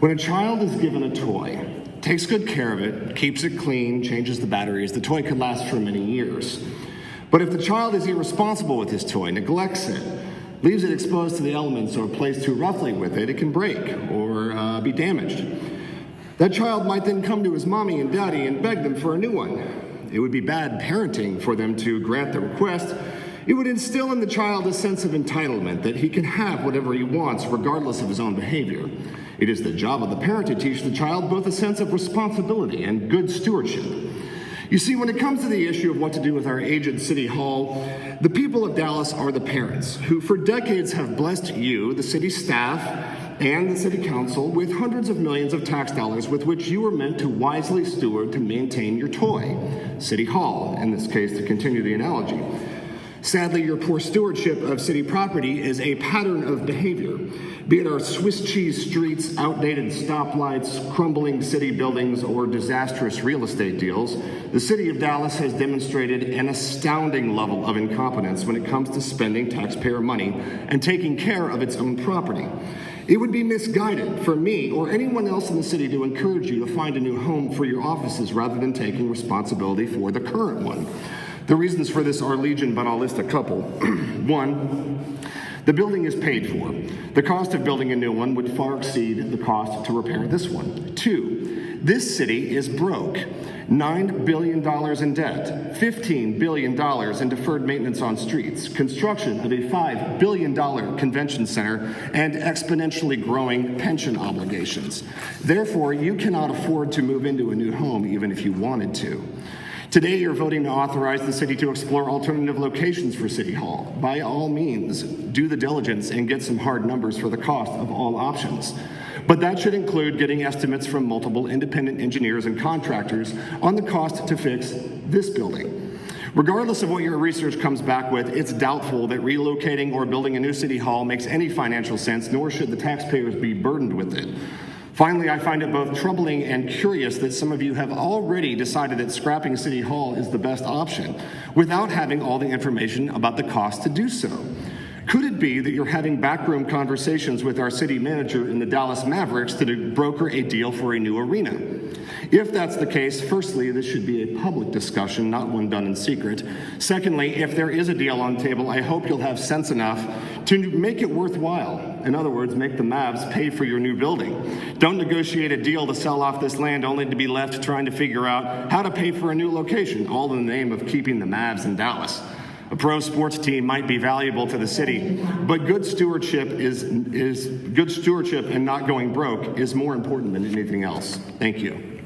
When a child is given a toy, takes good care of it, keeps it clean, changes the batteries, the toy could last for many years. But if the child is irresponsible with his toy, neglects it, leaves it exposed to the elements, or plays too roughly with it, it can break or be damaged. That child might then come to his mommy and daddy and beg them for a new one. It would be bad parenting for them to grant the request. It would instill in the child a sense of entitlement that he can have whatever he wants regardless of his own behavior. It is the job of the parent to teach the child both a sense of responsibility and good stewardship. You see, when it comes to the issue of what to do with our aged city hall, the people of Dallas are the parents who for decades have blessed you, the city staff, and the city council with hundreds of millions of tax dollars with which you were meant to wisely steward to maintain your toy, City Hall, in this case, to continue the analogy. Sadly, your poor stewardship of city property is a pattern of behavior. Be it our Swiss cheese streets, outdated stoplights, crumbling city buildings, or disastrous real estate deals, the city of Dallas has demonstrated an astounding level of incompetence when it comes to spending taxpayer money and taking care of its own property. It would be misguided for me or anyone else in the city to encourage you to find a new home for your offices rather than taking responsibility for the current one. The reasons for this are legion, but I'll list a couple. One, the building is paid for. The cost of building a new one would far exceed the cost to repair this one. Two, this city is broke. $9 billion in debt, $15 billion in deferred maintenance on streets, construction of a $5 billion convention center, and exponentially growing pension obligations. Therefore, you cannot afford to move into a new home even if you wanted to. Today, you're voting to authorize the city to explore alternative locations for City Hall. By all means, do the diligence and get some hard numbers for the cost of all options. But that should include getting estimates from multiple independent engineers and contractors on the cost to fix this building. Regardless of what your research comes back with, it's doubtful that relocating or building a new City Hall makes any financial sense, nor should the taxpayers be burdened with it. Finally, I find it both troubling and curious that some of you have already decided that scrapping City Hall is the best option without having all the information about the cost to do so. Could it be that you're having backroom conversations with our city manager in the Dallas Mavericks to broker a deal for a new arena? If that's the case, firstly, this should be a public discussion, not one done in secret. Secondly, if there is a deal on the table, I hope you'll have sense enough to make it worthwhile. In other words, make the Mavs pay for your new building. Don't negotiate a deal to sell off this land only to be left trying to figure out how to pay for a new location, all in the name of keeping the Mavs in Dallas. A pro sports team might be valuable to the city, but good stewardship and not going broke is more important than anything else. Thank you.